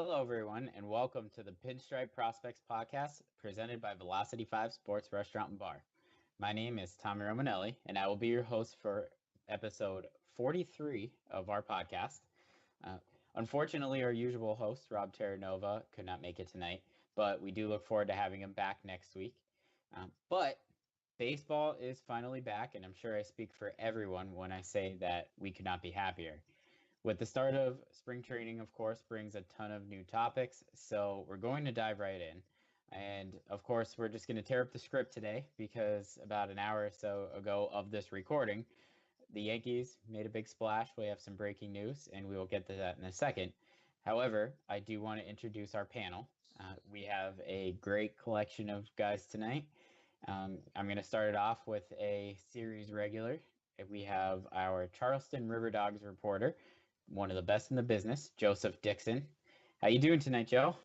Hello, everyone, and welcome to the Pinstriped Prospects Podcast presented by Velocity 5 Sports Restaurant and Bar. My name is Tommy Romanelli, and I will be your host for episode 43 of our podcast. Unfortunately, our usual host, Rob Terranova, could not make it tonight, but we do look forward to having him back next week. But baseball is finally back, and I'm sure I speak for everyone when I say that we could not be happier. With the start of spring training, of course, brings a ton of new topics, so we're going to dive right in. And of course, we're just going to tear up the script today because about an hour or so ago of this recording, the Yankees made a big splash. We have some breaking news, and we will get to that in a second. However, I do want to introduce our panel. We have a great collection of guys tonight. I'm going to start it off with a series regular. We have our Charleston River Dogs reporter, one of the best in the business, Joseph Dixon. How you doing tonight, Joe?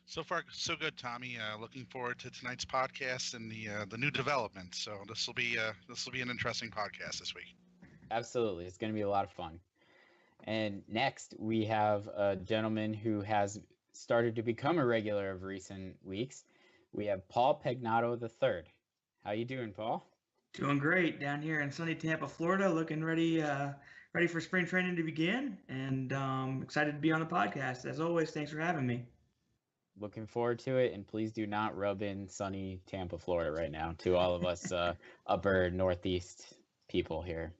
So far, so good, Tommy. Looking forward to tonight's podcast and the new developments. So this will be an interesting podcast this week. Absolutely, it's going to be a lot of fun. And next, we have a gentleman who has started to become a regular of recent weeks. We have Paul Pegnato III. How you doing, Paul? Doing great down here in sunny Tampa, Florida. Looking ready for spring training to begin, and excited to be on the podcast. As always, thanks for having me. Looking forward to it, and please do not rub in sunny Tampa, Florida right now to all of us upper Northeast people here.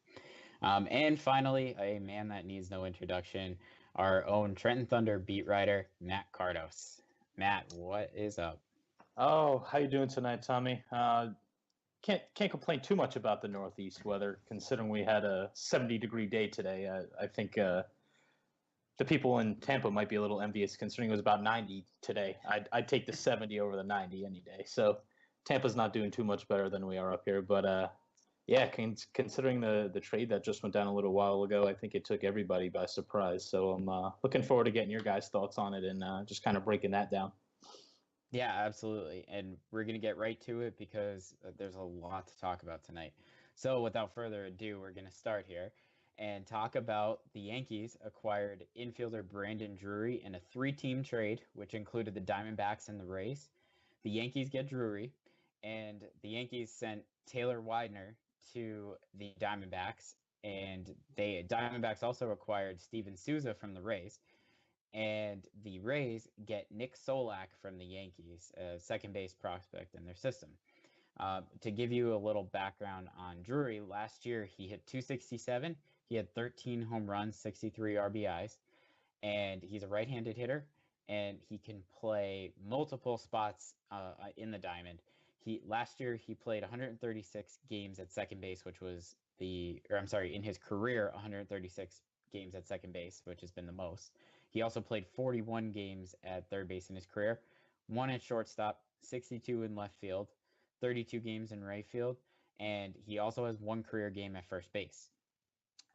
And finally, a man that needs no introduction, our own Trenton Thunder beat writer, Matt Cardos. Matt, what is up? Oh, how you doing tonight, Tommy? Can't complain too much about the Northeast weather, considering we had a 70-degree day today. I think the people in Tampa might be a little envious, considering it was about 90 today. I'd take the 70 over the 90 any day. So Tampa's not doing too much better than we are up here. But yeah, considering the trade that just went down a little while ago, I think it took everybody by surprise. So I'm looking forward to getting your guys' thoughts on it and just kind of breaking that down. Yeah, absolutely. And we're going to get right to it because there's a lot to talk about tonight. So without further ado, we're going to start here and talk about the Yankees acquired infielder Brandon Drury in a 3-team trade, which included the Diamondbacks and the Rays. The Yankees get Drury, and the Yankees sent Taylor Widener to the Diamondbacks, and the Diamondbacks also acquired Steven Souza from the Rays. And the Rays get Nick Solak from the Yankees, a second base prospect in their system. To give you a little background on Drury, last year he hit .267. He had 13 home runs, 63 RBIs, and he's a right-handed hitter, and he can play multiple spots in the diamond. Last year he played 136 games at second base, in his career, 136 games at second base, which has been the most. He also played 41 games at third base in his career, 1 at shortstop, 62 in left field, 32 games in right field, and he also has 1 career game at first base.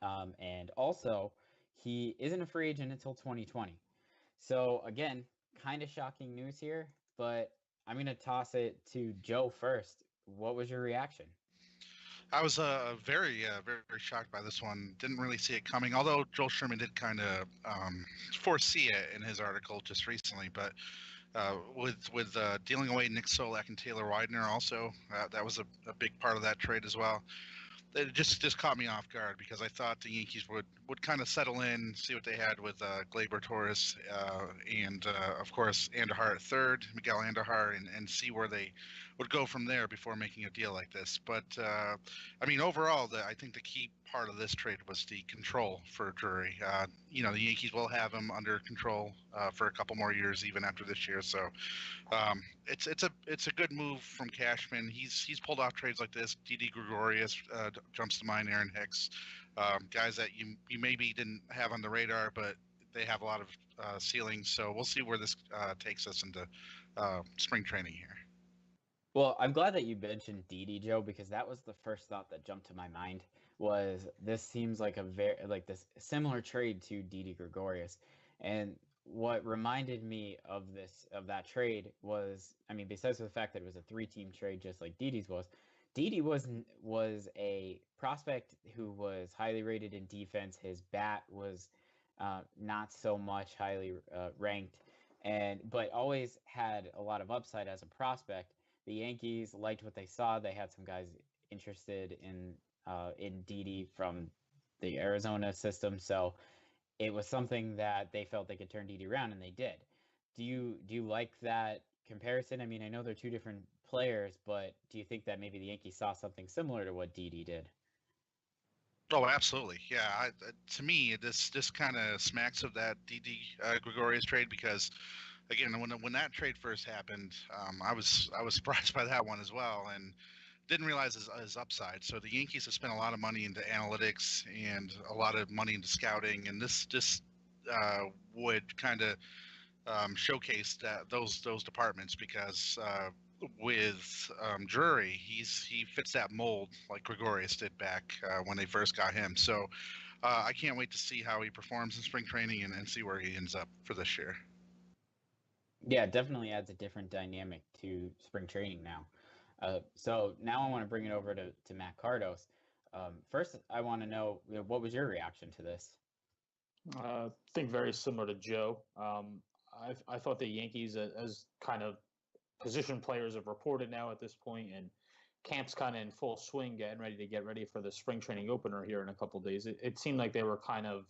And also, he isn't a free agent until 2020. So again, kind of shocking news here, but I'm going to toss it to Joe first. What was your reaction? I was very shocked by this one. Didn't really see it coming, although Joel Sherman did kind of foresee it in his article just recently. But with dealing away Nick Solak and Taylor Widener also, that was a big part of that trade as well. It just caught me off guard because I thought the Yankees would kind of settle in, see what they had with Gleyber Torres and of course Andujar at third, Miguel Andujar, and see where they would go from there before making a deal like this. But I mean, overall, I think the key part of this trade was the control for Drury. The Yankees will have him under control for a couple more years, even after this year. So it's a good move from Cashman. He's pulled off trades like this. Didi Gregorius jumps to mind. Aaron Hicks, guys that you maybe didn't have on the radar, but they have a lot of ceilings. So we'll see where this takes us into spring training here. Well, I'm glad that you mentioned Didi, Joe, because that was the first thought that jumped to my mind. Was this seems like this similar trade to Didi Gregorius, and what reminded me of that trade was, I mean, besides the fact that it was a 3-team trade just like Didi's was, Didi was a prospect who was highly rated in defense. His bat was not so much highly ranked, but always had a lot of upside as a prospect. The Yankees liked what they saw. They had some guys interested in Didi from the Arizona system, so it was something that they felt they could turn Didi around, and they did. Do you like that comparison? I mean, I know they're two different players, but do you think that maybe the Yankees saw something similar to what Didi did? Oh, absolutely. Yeah. To me, this kind of smacks of that DD Gregorius trade because, again, when that trade first happened, I was surprised by that one as well, and didn't realize his upside. So the Yankees have spent a lot of money into analytics and a lot of money into scouting, and this would kind of showcase those departments because with Drury, he fits that mold like Gregorius did back when they first got him. So I can't wait to see how he performs in spring training and see where he ends up for this year. Yeah, it definitely adds a different dynamic to spring training now. So now I want to bring it over to Matt Cardos. First, I want to know, what was your reaction to this? I think very similar to Joe. I thought the Yankees, as kind of position players have reported now at this point, and camp's kind of in full swing, getting ready for the spring training opener here in a couple of days. It seemed like they were kind of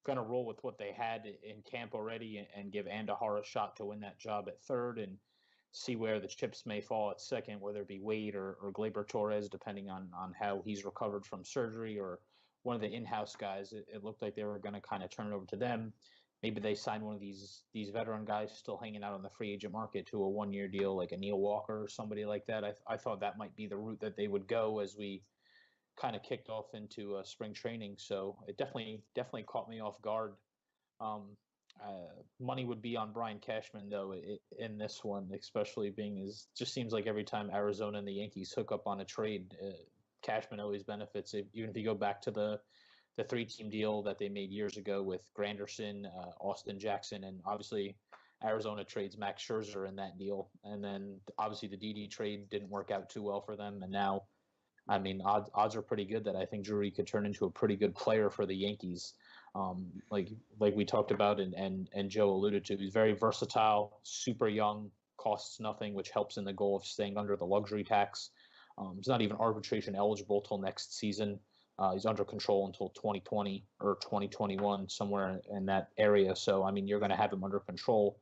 going to roll with what they had in camp already and give Andahar a shot to win that job at third and see where the chips may fall at second, whether it be Wade or Gleyber Torres, depending on how he's recovered from surgery, or one of the in-house guys. It looked like they were going to kind of turn it over to them. Maybe they signed one of these veteran guys still hanging out on the free agent market to a one-year deal, like a Neil Walker or somebody like that. I thought that might be the route that they would go as we kind of kicked off into spring training. So it definitely caught me off guard. Money would be on Brian Cashman though in this one, especially being just seems like every time Arizona and the Yankees hook up on a trade, Cashman always benefits. Even if you go back to the 3-team deal that they made years ago with Granderson, Austin Jackson, and obviously Arizona trades Max Scherzer in that deal. And then obviously the Didi trade didn't work out too well for them. And now, I mean, odds are pretty good that I think Drury could turn into a pretty good player for the Yankees. Like we talked about and Joe alluded to, he's very versatile, super young, costs nothing, which helps in the goal of staying under the luxury tax. He's not even arbitration eligible till next season. He's under control until 2020 or 2021, somewhere in that area. So, I mean, you're going to have him under control,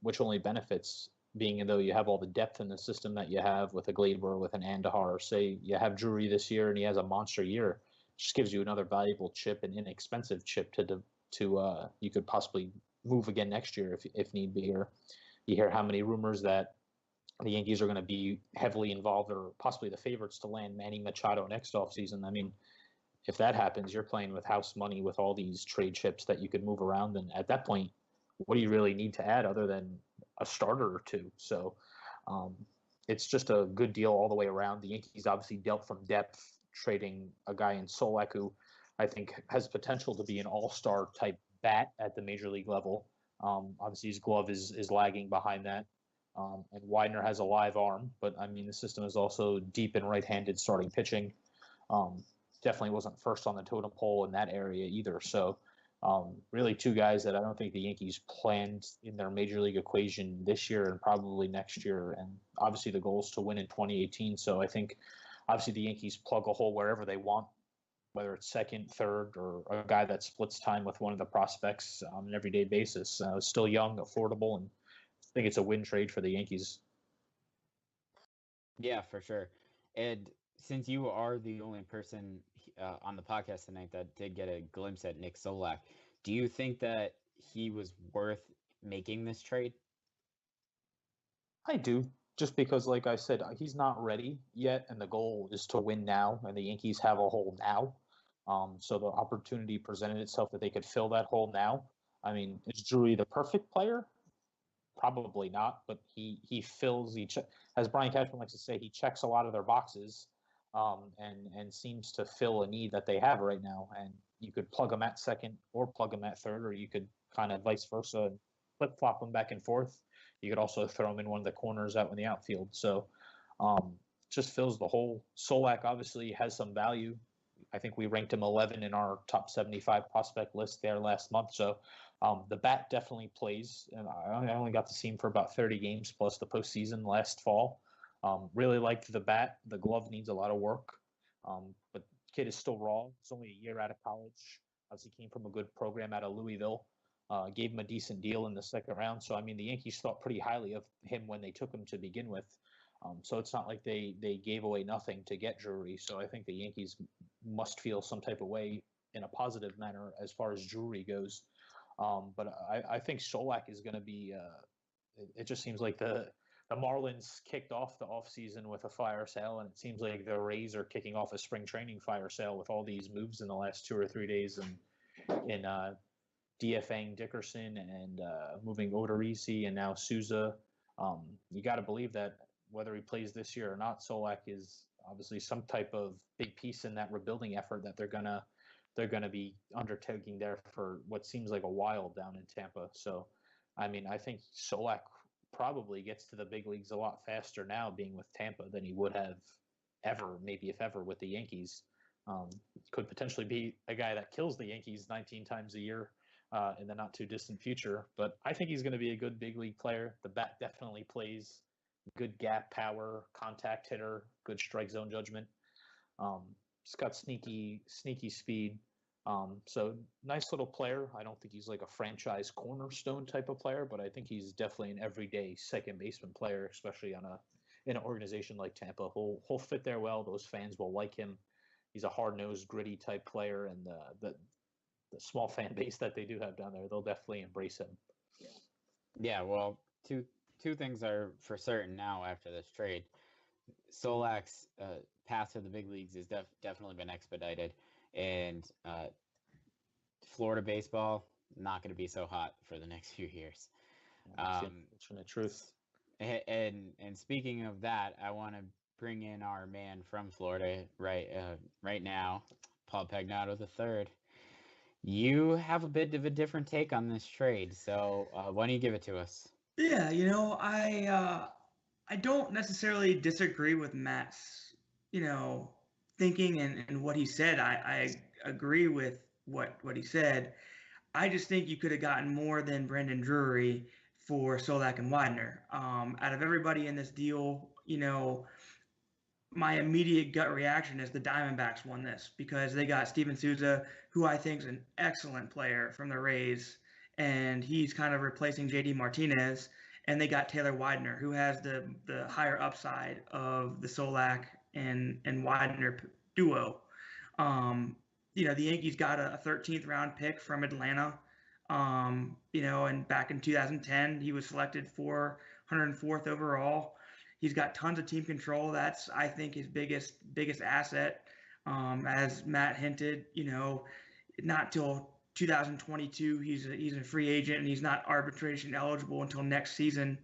which only benefits being though you have all the depth in the system that you have with a Gleyber, with an Andahar. Say you have Drury this year and he has a monster year, just gives you another valuable chip, an inexpensive chip to you could possibly move again next year if need be. Or you hear how many rumors that the Yankees are going to be heavily involved or possibly the favorites to land Manny Machado next offseason. I mean, if that happens, you're playing with house money with all these trade chips that you could move around. And at that point, what do you really need to add other than a starter or two? So it's just a good deal all the way around. The Yankees obviously dealt from depth, trading a guy in Solak who I think has potential to be an all-star type bat at the major league level. Obviously, his glove is lagging behind that. And Widener has a live arm, but I mean, the system is also deep in right-handed starting pitching. Definitely wasn't first on the totem pole in that area either. So really two guys that I don't think the Yankees planned in their major league equation this year and probably next year. And obviously the goal is to win in 2018. So I think obviously the Yankees plug a hole wherever they want, whether it's second, third, or a guy that splits time with one of the prospects on an everyday basis. Still young, affordable, and I think it's a win trade for the Yankees. Yeah, for sure. And since you are the only person on the podcast tonight that did get a glimpse at Nick Solak, do you think that he was worth making this trade? I do, just because, like I said, he's not ready yet, and the goal is to win now, and the Yankees have a hole now. So the opportunity presented itself that they could fill that hole now. I mean, is Drury the perfect player? Probably not, but he fills as Brian Cashman likes to say, he checks a lot of their boxes, and seems to fill a need that they have right now. And you could plug him at second or plug him at third, or you could kind of vice versa and flip flop them back and forth. You could also throw him in one of the corners out in the outfield. So just fills the hole. Solak obviously has some value. I think we ranked him 11 in our top 75 prospect list there last month. So the bat definitely plays, and I only got to see him for about 30 games plus the postseason last fall. Really liked the bat. The glove needs a lot of work, but kid is still raw. He's only a year out of college. He came from a good program out of Louisville. Gave him a decent deal in the second round. So, I mean, the Yankees thought pretty highly of him when they took him to begin with. So it's not like they gave away nothing to get Drury. So I think the Yankees must feel some type of way in a positive manner as far as Drury goes. But I think Solak is going to be it just seems like the Marlins kicked off the offseason with a fire sale, and it seems like the Rays are kicking off a spring training fire sale with all these moves in the last 2 or 3 days in DFAing Dickerson and moving Odorizzi and now Souza. You got to believe that whether he plays this year or not, Solak is obviously some type of big piece in that rebuilding effort that they're gonna be undertaking there for what seems like a while down in Tampa. So, I mean, I think Solak probably gets to the big leagues a lot faster now being with Tampa than he would have ever, maybe if ever, with the Yankees. Could potentially be a guy that kills the Yankees 19 times a year in the not too distant future. But I think he's going to be a good big league player. The bat definitely plays. Good gap power, contact hitter, good strike zone judgment. He's got sneaky speed. So nice little player. I don't think he's like a franchise cornerstone type of player, but I think he's definitely an everyday second baseman player, especially in an organization like Tampa. He'll fit there well. Those fans will like him. He's a hard-nosed, gritty type player, and the small fan base that they do have down there, they'll definitely embrace him. Yeah, well, two things are for certain now after this trade. Solak's path to the big leagues has definitely been expedited, and Florida baseball not going to be so hot for the next few years. It's the truth. And speaking of that, I want to bring in our man from Florida right now, Paul Pagnato III. You have a bit of a different take on this trade, so why don't you give it to us? Yeah, I don't necessarily disagree with Matt's, thinking and what he said. I agree with what he said. I just think you could have gotten more than Brandon Drury for Solak and Widener. Out of everybody in this deal, my immediate gut reaction is the Diamondbacks won this because they got Steven Souza, who I think is an excellent player from the Rays, and he's kind of replacing JD Martinez. And they got Taylor Widener, who has the higher upside of the Solak and Widener duo. The Yankees got a 13th round pick from Atlanta. And back in 2010, he was selected for 104th overall. He's got tons of team control. That's, I think, his biggest asset. As Matt hinted, not till 2022 he's a free agent and he's not arbitration eligible until next season.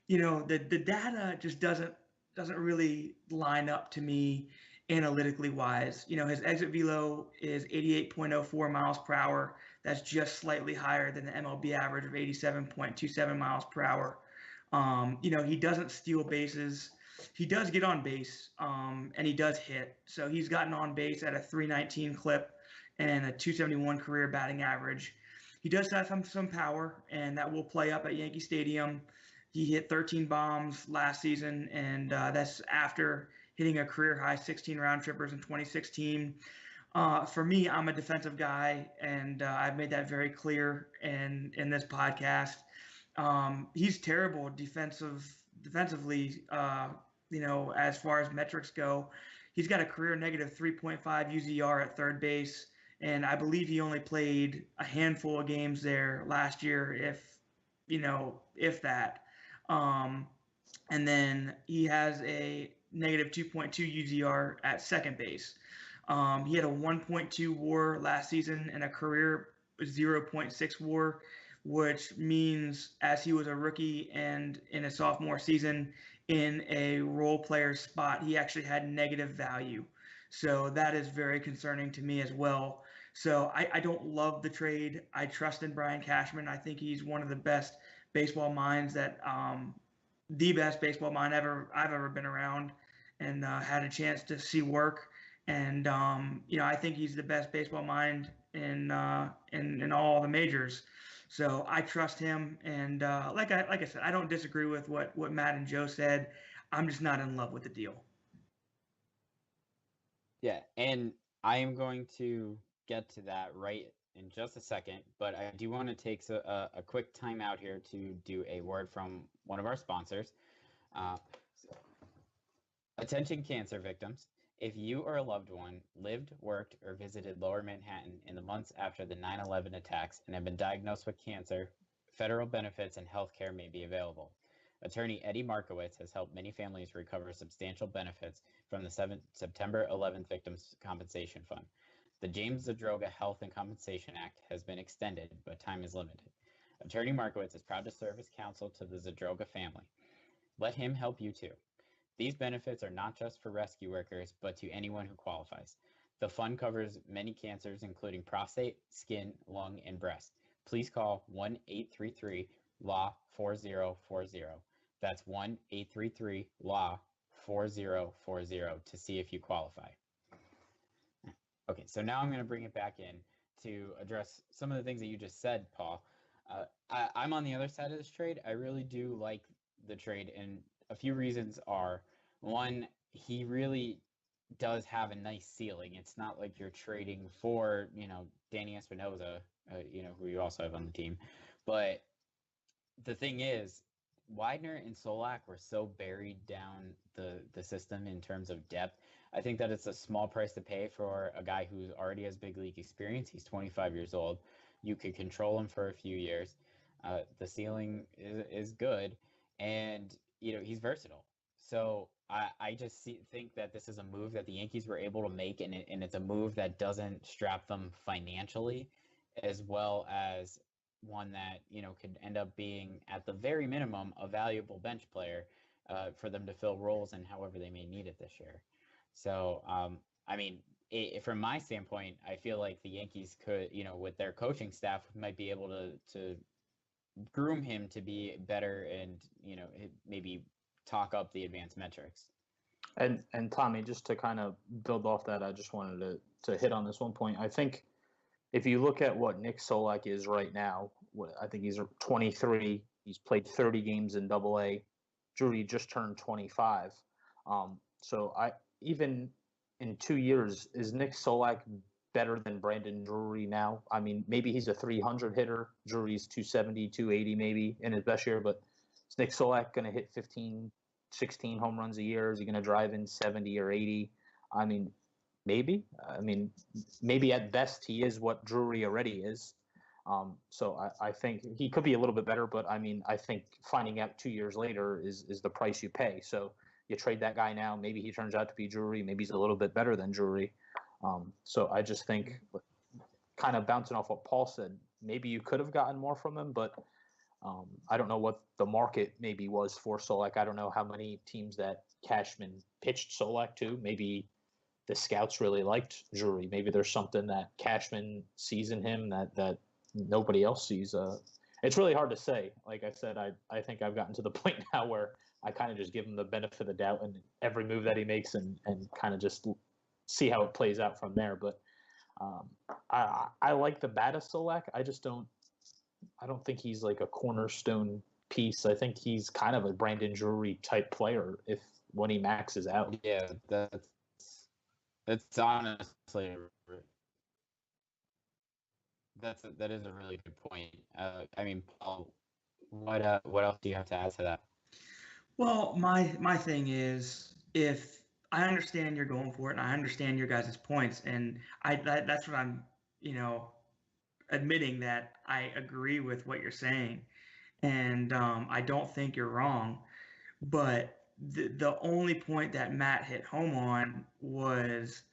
The data just doesn't really line up to me analytically wise. His exit velo is 88.04 miles per hour. That's just slightly higher than the MLB average of 87.27 miles per hour. He doesn't steal bases. He does get on base, and he does hit. So he's gotten on base at a 319 clip and a 271 career batting average. He does have some power, and that will play up at Yankee Stadium. He hit 13 bombs last season, and that's after hitting a career-high 16 round trippers in 2016. For me, I'm a defensive guy, and I've made that very clear in this podcast. He's terrible defensively, as far as metrics go. He's got a career negative 3.5 UZR at third base, and I believe he only played a handful of games there last year, if that. And then he has a negative 2.2 UZR at second base. He had a 1.2 WAR last season and a career 0.6 WAR, which means as he was a rookie and in a sophomore season in a role player spot, he actually had negative value. So that is very concerning to me as well. So I don't love the trade. I trust in Brian Cashman. I think he's one of the best baseball minds the best baseball mind I've ever been around and had a chance to see work. And I think he's the best baseball mind in all the majors. So I trust him. And like I said, I don't disagree with what Matt and Joe said. I'm just not in love with the deal. Yeah, and I am going to get to that right in just a second, but I do want to take a quick time out here to do a word from one of our sponsors. So, attention cancer victims. If you or a loved one lived, worked, or visited Lower Manhattan in the months after the 9/11 attacks and have been diagnosed with cancer, federal benefits and health care may be available. Attorney Eddie Markowitz has helped many families recover substantial benefits from the September 11th Victims Compensation Fund. The James Zadroga Health and Compensation Act has been extended, but time is limited. Attorney Markowitz is proud to serve as counsel to the Zadroga family. Let him help you too. These benefits are not just for rescue workers, but to anyone who qualifies. The fund covers many cancers, including prostate, skin, lung, and breast. Please call 1-833-LAW-4040. That's 1-833-LAW-4040 to see if you qualify. Okay, so now I'm going to bring it back in to address some of the things that you just said, Paul. I'm on the other side of this trade. I really do like the trade, and a few reasons are, one, he really does have a nice ceiling. It's not like you're trading for, Danny Espinosa, who you also have on the team. But the thing is, Widener and Solak were so buried down the system in terms of depth. I think that it's a small price to pay for a guy who already has big league experience. He's 25 years old. You could control him for a few years. The ceiling is good, and he's versatile. So I just think that this is a move that the Yankees were able to make, and it's a move that doesn't strap them financially, as well as one that could end up being, at the very minimum, a valuable bench player for them to fill roles in however they may need it this year. So from my standpoint, I feel like the Yankees could, with their coaching staff, might be able to groom him to be better and, maybe talk up the advanced metrics. And Tommy, just to kind of build off that, I just wanted to hit on this one point. I think if you look at what Nick Solak is right now, I think he's 23. He's played 30 games in Double-A. Drury just turned 25. So even in 2 years, is Nick Solak better than Brandon Drury now? I mean, maybe he's a 300 hitter. Drury's 270, 280 maybe in his best year, but is Nick Solak going to hit 15, 16 home runs a year? Is he going to drive in 70 or 80? I mean, maybe. Maybe at best he is what Drury already is. So I think he could be a little bit better, but I think finding out 2 years later is the price you pay. So you trade that guy now, maybe he turns out to be Drury, maybe he's a little bit better than Drury. So I just think, kind of bouncing off what Paul said, maybe you could have gotten more from him, but I don't know what the market maybe was for Solak. I don't know how many teams that Cashman pitched Solak to. Maybe the scouts really liked Drury. Maybe there's something that Cashman sees in him that nobody else sees. It's really hard to say. Like I said, I think I've gotten to the point now where I kind of just give him the benefit of the doubt in every move that he makes and kind of just see how it plays out from there. But I like the bat of Solak. I don't think he's like a cornerstone piece. I think he's kind of a Brandon Drury type player when he maxes out. Yeah, that's honestly that is a really good point. Paul, what else do you have to add to that? Well, my thing is, if I understand you're going for it, and I understand your guys' points, and that's what I'm, admitting that I agree with what you're saying, and I don't think you're wrong. But the only point that Matt hit home on was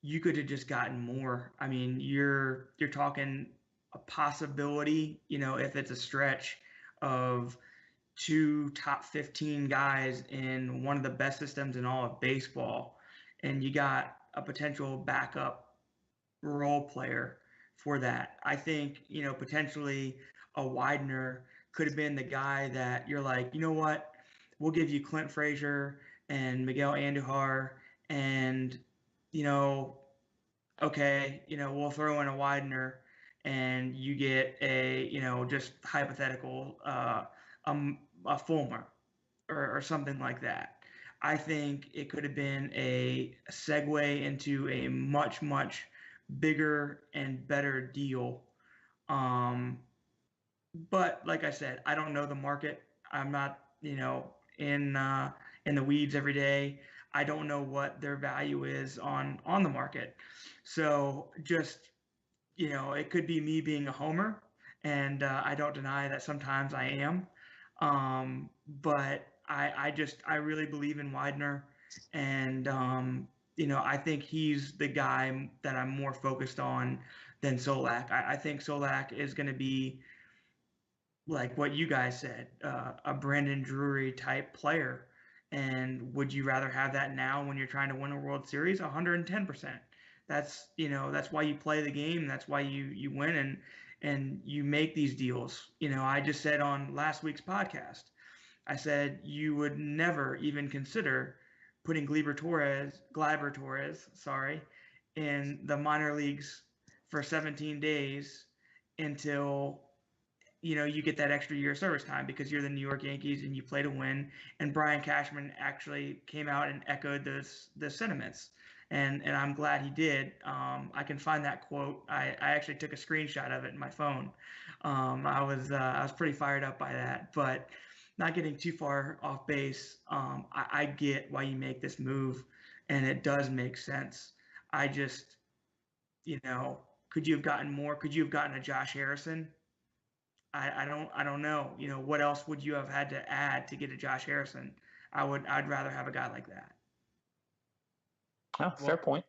you could have just gotten more. I mean, you're talking a possibility, if it's a stretch of 2 top 15 guys in one of the best systems in all of baseball, and you got a potential backup role player for that. I think, potentially a Widener could have been the guy that you're like, you know what, we'll give you Clint Frazier and Miguel Andujar and, okay, we'll throw in a Widener and you get a, just hypothetical, a Fulmer or something like that. I think it could have been a segue into a much, much bigger and better deal. But like I said, I don't know the market. I'm not, in the weeds every day. I don't know what their value is on the market. So just, it could be me being a homer, and I don't deny that sometimes I am. But I really believe in Widener, and I think he's the guy that I'm more focused on than Solak. I think Solak is going to be like what you guys said, a Brandon Drury type player. And would you rather have that now when you're trying to win a World Series? 110%. That's why you play the game. That's why you win and you make these deals. I just said on last week's podcast, I said you would never even consider putting Gleyber Torres, sorry, in the minor leagues for 17 days until you get that extra year of service time because you're the New York Yankees and you play to win. And Brian Cashman actually came out and echoed the sentiments. And I'm glad he did. I can find that quote. I actually took a screenshot of it in my phone. I was pretty fired up by that, but not getting too far off base. I get why you make this move, and it does make sense. I just, could you have gotten more? Could you have gotten a Josh Harrison? I don't know. What else would you have had to add to get a Josh Harrison? I'd rather have a guy like that. Oh, fair point.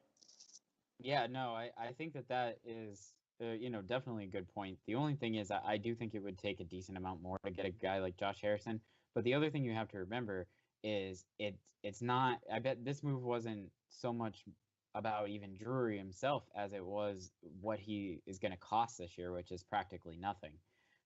Yeah, no, I think that is, definitely a good point. The only thing is I do think it would take a decent amount more to get a guy like Josh Harrison. But the other thing you have to remember is it's not, I bet this move wasn't so much about even Drury himself as it was what he is going to cost this year, which is practically nothing.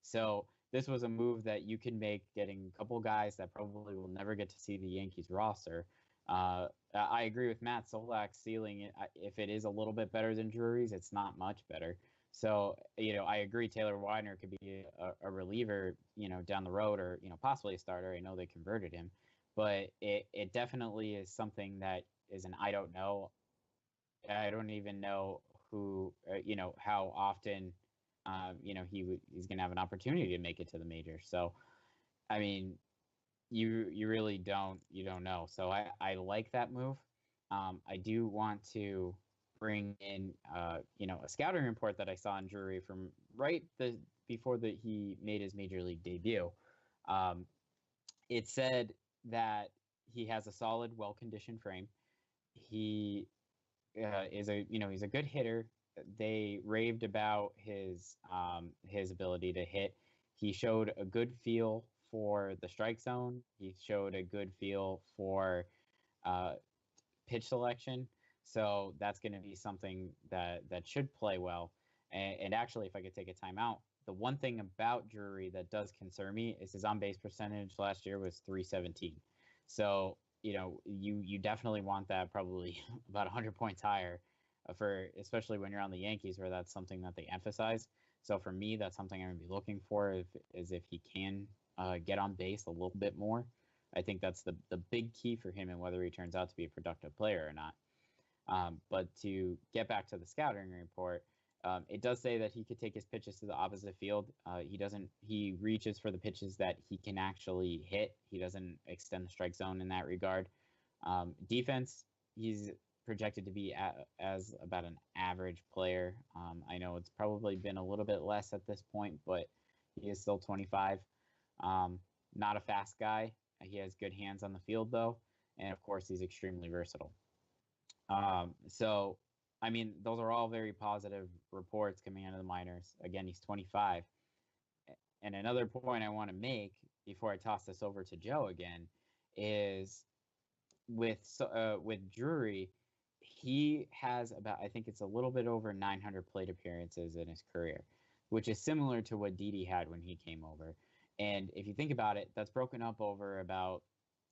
So this was a move that you can make getting a couple guys that probably will never get to see the Yankees roster. I agree with Matt. Solak's ceiling, if it is a little bit better than Drury's, it's not much better. So, I agree Taylor Widener could be a reliever, down the road or, possibly a starter. I know they converted him. But it definitely is something that is an I don't know. I don't even know who, how often, he's going to have an opportunity to make it to the major. So, I mean, you really don't know. So I like that move. I do want to bring in a scouting report that I saw in Drury from before he made his major league debut. It said that he has a solid, well-conditioned frame. He is he's a good hitter. They raved about his ability to hit. He showed a good feel for the strike zone. He showed a good feel for pitch selection. So that's going to be something that should play well. And actually, if I could take a timeout, the one thing about Drury that does concern me is his on-base percentage last year was .317. So, you definitely want that probably about 100 points higher especially when you're on the Yankees, where that's something that they emphasize. So for me, that's something I'm going to be looking for if he can get on base a little bit more. I think that's the big key for him and whether he turns out to be a productive player or not. But to get back to the scouting report, it does say that he could take his pitches to the opposite field. He reaches for the pitches that he can actually hit. He doesn't extend the strike zone in that regard. Defense, he's projected to be as about an average player. I know it's probably been a little bit less at this point, but he is still 25. Not a fast guy. He has good hands on the field, though. And, of course, he's extremely versatile. So, I mean, those are all very positive reports coming out of the minors. Again, he's 25. And another point I want to make before I toss this over to Joe again is with Drury, he has I think it's a little bit over 900 plate appearances in his career, which is similar to what Didi had when he came over. And if you think about it, that's broken up over about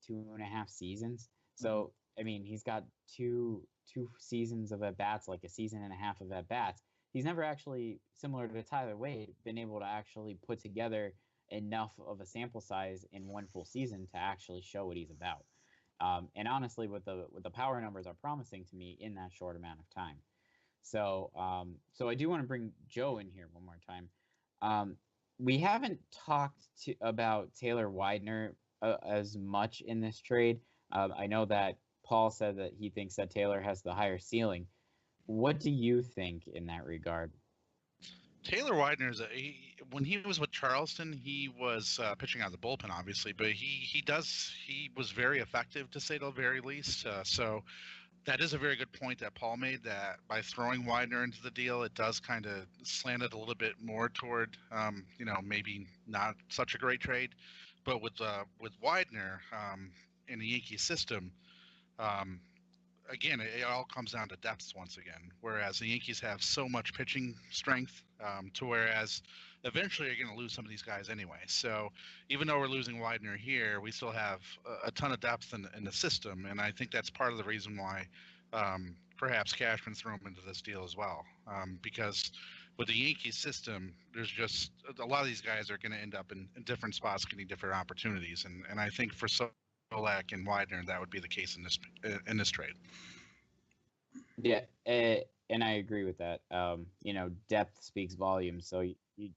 2.5 seasons. So I mean, he's got two seasons of at-bats, like a season and a half of at-bats. He's never actually, similar to Tyler Wade, been able to actually put together enough of a sample size in one full season to actually show what he's about. And honestly, what the power numbers are promising to me in that short amount of time. So I do want to bring Joe in here one more time. We haven't talked about Taylor Widener as much in this trade. I know that Paul said that he thinks that Taylor has the higher ceiling. What do you think in that regard? Taylor Widener when he was with Charleston, he was pitching out of the bullpen, obviously, but he was very effective, to say the very least. So that is a very good point that Paul made, that by throwing Widener into the deal, it does kind of slant it a little bit more toward, maybe not such a great trade. But with Widener in the Yankees system, again, it all comes down to depth once again. Whereas the Yankees have so much pitching strength, to whereas eventually you're going to lose some of these guys anyway. So even though we're losing Widener here, we still have a ton of depth in the system, and I think that's part of the reason why perhaps Cashman threw him into this deal as well. Because with the Yankees system, there's just a lot of these guys are going to end up in different spots, getting different opportunities, and I think for Solak and Widener, that would be the case in this trade. Yeah, and I agree with that. Depth speaks volumes, so you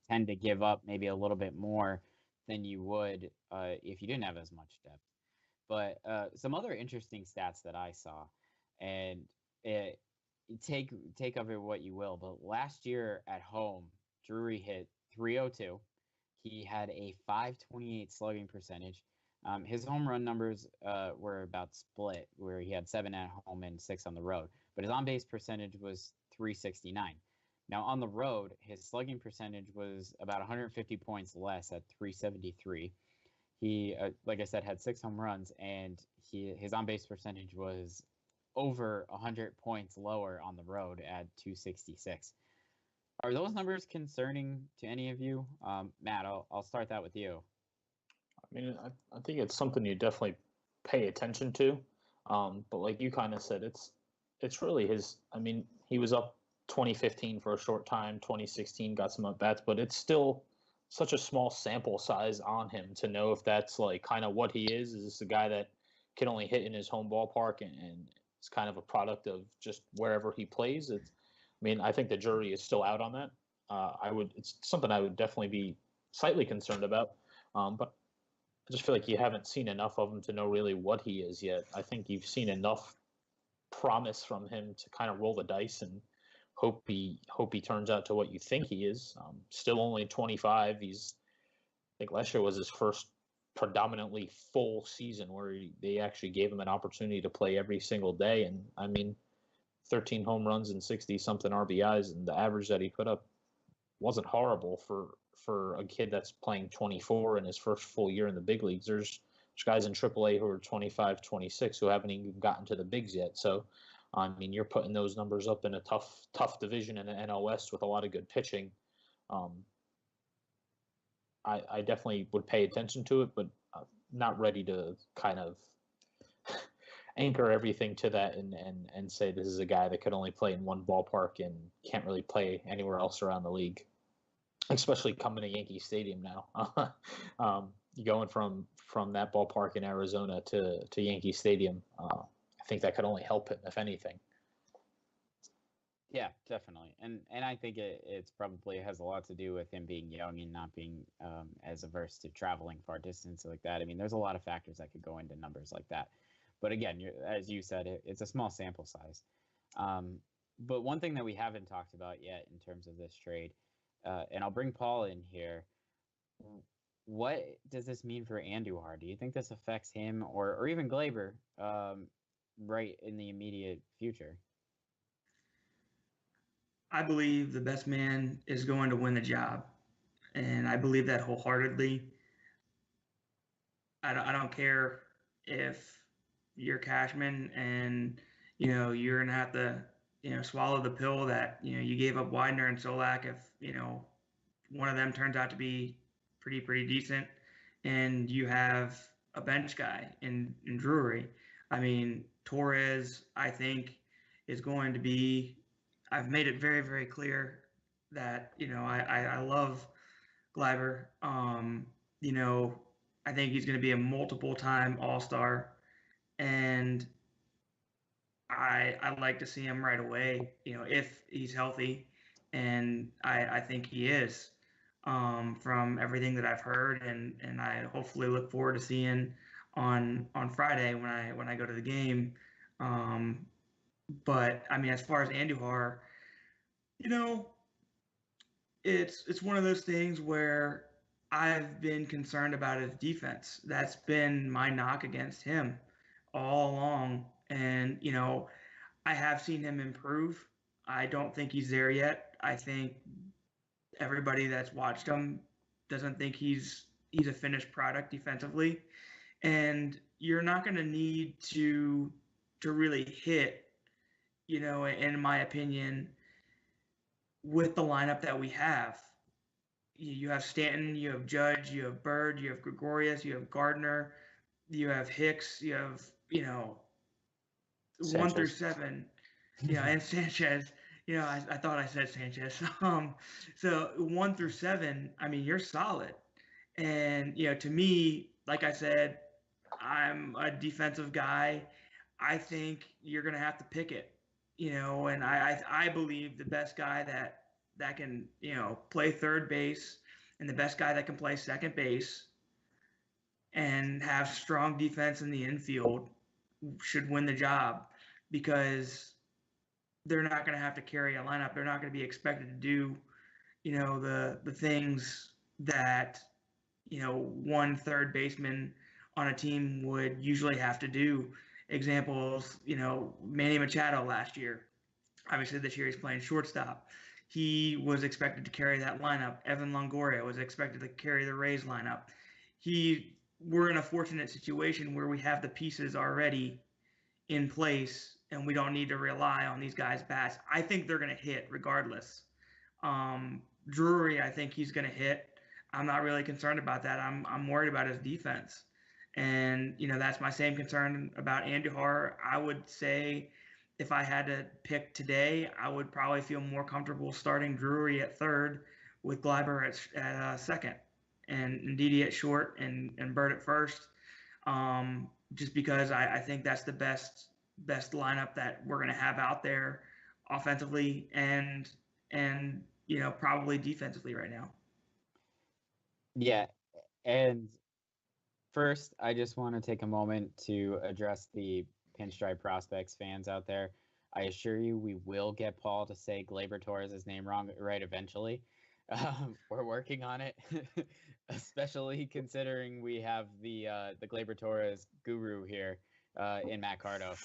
tend to give up maybe a little bit more than you would if you didn't have as much depth. But some other interesting stats that I saw, and take of it what you will, but last year at home, Drury hit .302. He had a .528 slugging percentage. His home run numbers were about split, where he had 7 at home and 6 on the road. But his on-base percentage was .369. Now, on the road, his slugging percentage was about 150 points less at .373. He, like I said, had 6 home runs, and his on-base percentage was over 100 points lower on the road at .266. Are those numbers concerning to any of you? Matt, I'll start that with you. I mean, I think it's something you definitely pay attention to. But like you kind of said, it's really his. I mean, he was up 2015 for a short time. 2016 got some at-bats, but it's still such a small sample size on him to know if that's like kind of what he is. Is this a guy that can only hit in his home ballpark and it's kind of a product of just wherever he plays? I mean, I think the jury is still out on that. It's something I would definitely be slightly concerned about. But I just feel like you haven't seen enough of him to know really what he is yet. I think you've seen enough promise from him to kind of roll the dice and hope he turns out to what you think he is. Still only 25. I think last year was his first predominantly full season where they actually gave him an opportunity to play every single day. And I mean, 13 home runs and 60-something RBIs, and the average that he put up wasn't horrible for a kid that's playing 24 in his first full year in the big leagues. There's guys in AAA who are 25, 26 who haven't even gotten to the bigs yet. So, I mean, you're putting those numbers up in a tough division in the NL West with a lot of good pitching. I definitely would pay attention to it, but not ready to kind of anchor everything to that and say this is a guy that could only play in one ballpark and can't really play anywhere else around the league, especially coming to Yankee Stadium now. Going from that ballpark in Arizona to Yankee Stadium, I think that could only help him, if anything. Yeah, definitely. And I think it's probably has a lot to do with him being young and not being as averse to traveling far distance like that. I mean, there's a lot of factors that could go into numbers like that. But again, as you said, it's a small sample size. But one thing that we haven't talked about yet in terms of this trade, and I'll bring Paul in here, what does this mean for Andujar? Do you think this affects him or even Glaber right in the immediate future? I believe the best man is going to win the job, and I believe that wholeheartedly. I don't care if you're Cashman and you're gonna have to swallow the pill that you gave up Widener and Solak if one of them turns out to be pretty decent, and you have a bench guy in Drury. I mean, Torres, I think, is going to be. I've made it very, very clear that I love Gleiber. You know, I think he's going to be a multiple-time All-Star, and I like to see him right away. If he's healthy, and I think he is. From everything that I've heard, and I hopefully look forward to seeing on Friday when I go to the game. Um, but I mean, as far as Andujar, you know, it's one of those things where I've been concerned about his defense. That's been my knock against him all along, and I have seen him improve. I don't think he's there yet. I think everybody that's watched him doesn't think he's a finished product defensively, and you're not going to need to really hit, in my opinion, with the lineup that we have. You have Stanton, you have Judge, you have Bird, you have Gregorius, you have Gardner, you have Hicks, you have Sanchez. 1 through 7, and Sanchez. I thought I said Sanchez. So 1 through 7, I mean, you're solid. And to me, like I said, I'm a defensive guy. I think you're gonna have to pick it. And I believe the best guy that can play third base and the best guy that can play second base and have strong defense in the infield should win the job, because they're not going to have to carry a lineup. They're not going to be expected to do, the things that, one third baseman on a team would usually have to do. Examples, Manny Machado last year. Obviously, this year he's playing shortstop. He was expected to carry that lineup. Evan Longoria was expected to carry the Rays lineup. We're in a fortunate situation where we have the pieces already in place, and we don't need to rely on these guys' bats. I think they're going to hit regardless. Drury, I think he's going to hit. I'm not really concerned about that. I'm worried about his defense. And, that's my same concern about Andujar. I would say if I had to pick today, I would probably feel more comfortable starting Drury at third with Gleiber at second, and Didi at short, and Bird at first. Just because I think that's the best lineup that we're going to have out there offensively and probably defensively right now. Yeah, and first, I just want to take a moment to address the Pinstriped Prospects fans out there. I assure you, we will get Paul to say Gleyber Torres' name right eventually. We're working on it, especially considering we have the Gleyber Torres guru here in Matt Cardo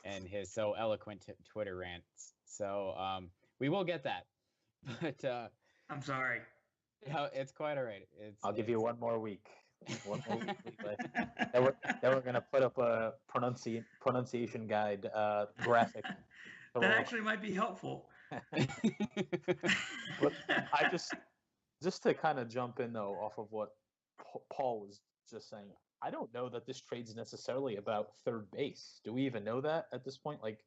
and his so eloquent Twitter rants. So we will get that, but I'm sorry. No, it's quite all right. I'll give you one more week. One more week. Then we're gonna put up a pronunciation guide graphic. That actually might be helpful. But I just to kind of jump in though off of what Paul was just saying. I don't know that this trade's necessarily about third base. Do we even know that at this point? Like,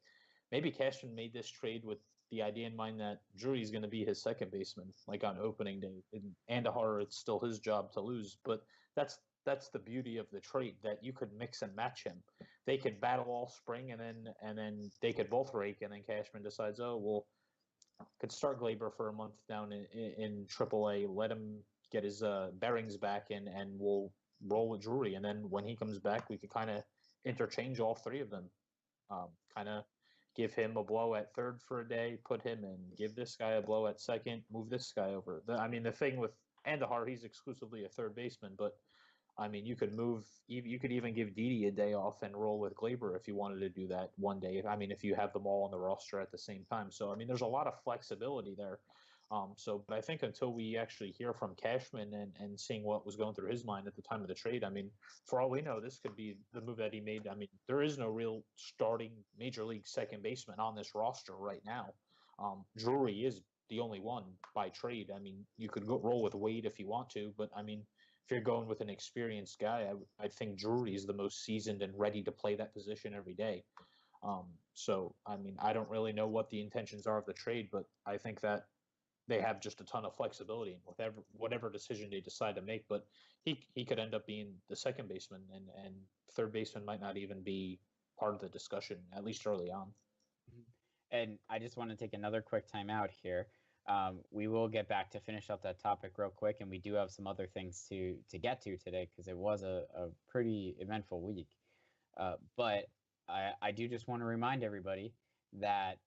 maybe Cashman made this trade with the idea in mind that Drury's going to be his second baseman, like on opening day. And Andujar, it's still his job to lose. But that's the beauty of the trade, that you could mix and match him. They could battle all spring, and then they could both rake, and then Cashman decides, oh, well, could start Gleyber for a month down in AAA, let him get his bearings back, and we'll roll with Drury. And then when he comes back, we could kind of interchange all three of them. Kind of give him a blow at third for a day, put him in, give this guy a blow at second, move this guy over. The thing with Andujar, he's exclusively a third baseman, but I mean, you could even give Didi a day off and roll with Gleyber if you wanted to do that one day. I mean, if you have them all on the roster at the same time. So, I mean, there's a lot of flexibility there. But I think until we actually hear from Cashman and seeing what was going through his mind at the time of the trade, I mean, for all we know, this could be the move that he made. I mean, there is no real starting major league second baseman on this roster right now. Drury is the only one by trade. I mean, you could roll with Wade if you want to, but I mean, if you're going with an experienced guy, I think Drury is the most seasoned and ready to play that position every day. So, I mean, I don't really know what the intentions are of the trade, but I think that they have just a ton of flexibility in whatever decision they decide to make. But he could end up being the second baseman, and third baseman might not even be part of the discussion, at least early on. And I just want to take another quick time out here. We will get back to finish up that topic real quick, and we do have some other things to get to today because it was a pretty eventful week. But I do just want to remind everybody that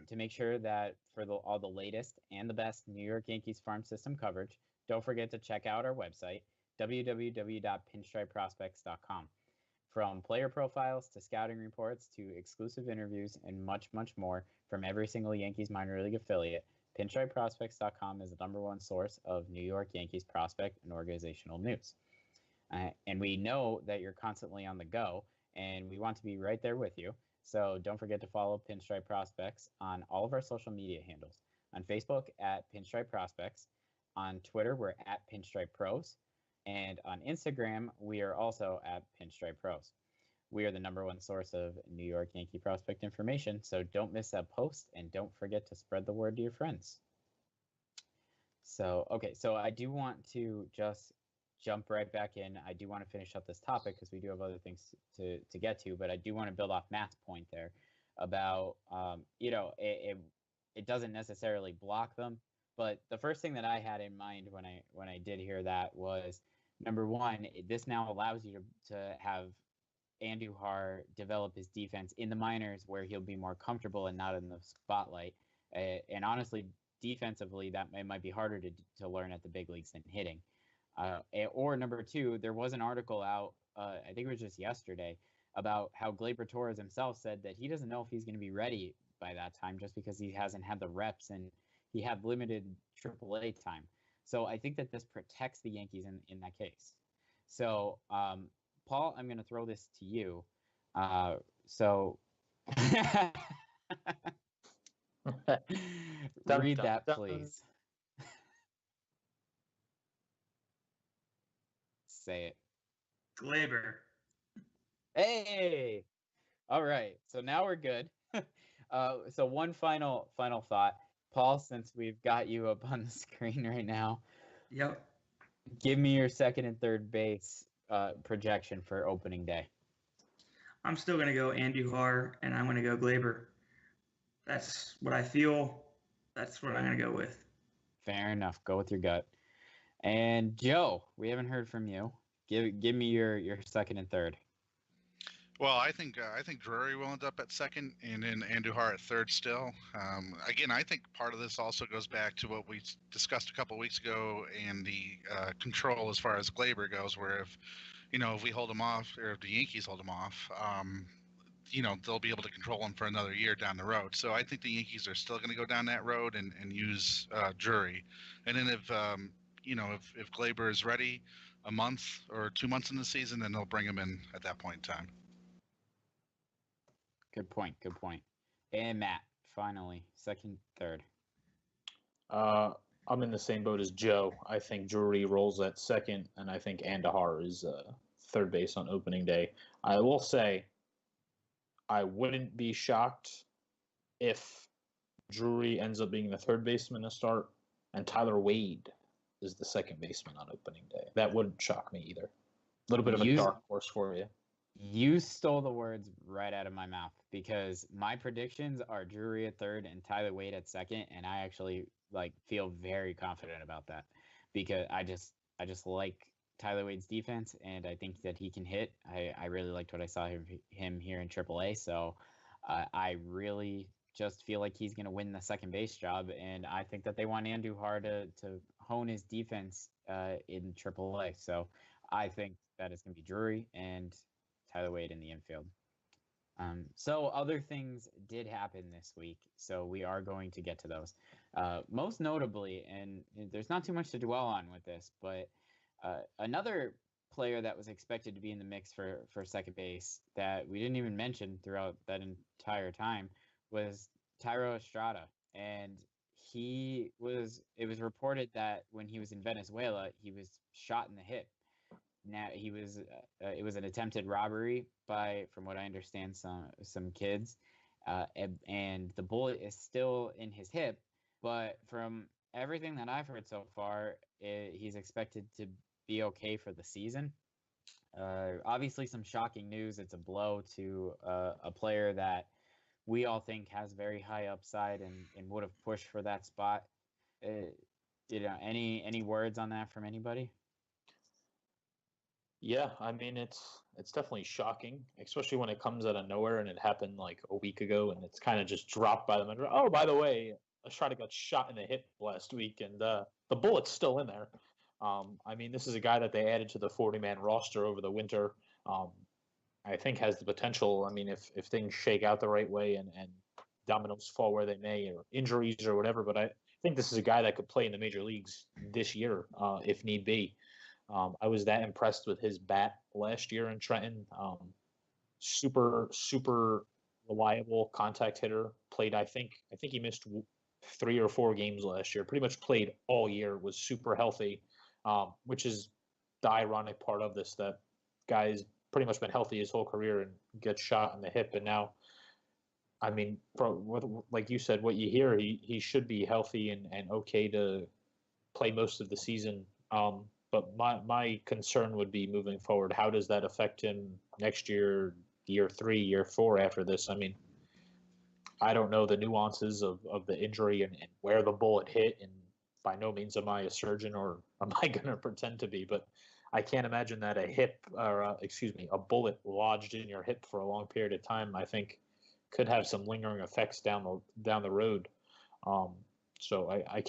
to make sure that for all the latest and the best New York Yankees farm system coverage, don't forget to check out our website, www.pinstripeprospects.com. From player profiles to scouting reports to exclusive interviews and much, much more from every single Yankees minor league affiliate, PinstripeProspects.com is the #1 source of New York Yankees prospect and organizational news. And we know that you're constantly on the go, and we want to be right there with you. So don't forget to follow Pinstripe Prospects on all of our social media handles. On Facebook at Pinstripe Prospects. On Twitter, we're at Pinstripe Pros. And on Instagram, we are also at Pinstripe Pros. We are the #1 source of New York Yankee prospect information, so don't miss that post, and don't forget to spread the word to your friends. So, okay, so I do want to just jump right back in. I do want to finish up this topic because we do have other things to get to, but I do want to build off Matt's point there about, it doesn't necessarily block them, but the first thing that I had in mind when I did hear that was, number one, this now allows you to have Andujar develop his defense in the minors where he'll be more comfortable and not in the spotlight. And honestly, defensively, that might be harder to learn at the big leagues than hitting. Or number two, there was an article out, I think it was just yesterday, about how Gleyber Torres himself said that he doesn't know if he's going to be ready by that time just because he hasn't had the reps and he had limited AAA time. So I think that this protects the Yankees in that case. So, Paul, I'm going to throw this to you. Read that, please. Say it. Gleyber. Hey! All right. So now we're good. So one final thought. Paul, since we've got you up on the screen right now. Yep. Give me your second and third base projection for opening day. I'm still going to go Andujar, and I'm going to go Gleyber. That's what I feel. That's what I'm going to go with. Fair enough. Go with your gut. And Joe, we haven't heard from you. Give me your second and third. Well, I think Drury will end up at second, and then Andujar at third still. Again, I think part of this also goes back to what we discussed a couple of weeks ago and the control as far as Gleyber goes, where if we hold him off, or if the Yankees hold him off, they'll be able to control him for another year down the road. So I think the Yankees are still going to go down that road and use Drury. And then if Gleyber is ready a month or 2 months in the season, then they'll bring him in at that point in time. Good point. And Matt, finally, second, third. I'm in the same boat as Joe. I think Drury rolls at second, and I think Andujar is third base on opening day. I will say I wouldn't be shocked if Drury ends up being the third baseman to start, and Tyler Wade is the second baseman on opening day. That wouldn't shock me either. A little bit of a dark horse for you. You stole the words right out of my mouth because my predictions are Drury at third and Tyler Wade at second, and I actually feel very confident about that because I just like Tyler Wade's defense, and I think that he can hit. I really liked what I saw him here in AAA, so I really just feel like he's going to win the second base job, and I think that they want Andujar to hone his defense in AAA. So I think that it's going to be Drury and Tyler Wade in the infield. So other things did happen this week, so we are going to get to those. Most notably, and there's not too much to dwell on with this, but another player that was expected to be in the mix for second base that we didn't even mention throughout that entire time was Thairo Estrada. And it was reported that when he was in Venezuela, he was shot in the hip. now he was it was an attempted robbery by, from what I understand, some kids, and the bullet is still in his hip. But from everything that I've heard so far, he's expected to be okay for the season. Obviously, some shocking news. It's a blow to a player that we all think has very high upside and would have pushed for that spot. Any words on that from anybody? Yeah, I mean it's definitely shocking, especially when it comes out of nowhere and it happened like a week ago and it's kind of just dropped by them. Oh, by the way, a shot got shot in the hip last week and the bullet's still in there. I mean, this is a guy that they added to the 40-man roster over the winter. I think has the potential. I mean, if things shake out the right way and dominoes fall where they may, or injuries or whatever, but I think this is a guy that could play in the major leagues this year if need be. I was that impressed with his bat last year in Trenton. Super reliable contact hitter. Played, I think he missed 3 or 4 games last year. Pretty much played all year. Was super healthy, which is the ironic part of this. That guy's pretty much been healthy his whole career and gets shot in the hip, and now, I mean, like you said, what you hear, he should be healthy and okay to play most of the season. But my concern would be moving forward. How does that affect him next year, year 3, year 4 after this? I mean, I don't know the nuances of the injury and where the bullet hit, and by no means am I a surgeon or am I going to pretend to be, but I can't imagine that a bullet lodged in your hip for a long period of time, I think could have some lingering effects down the road. So I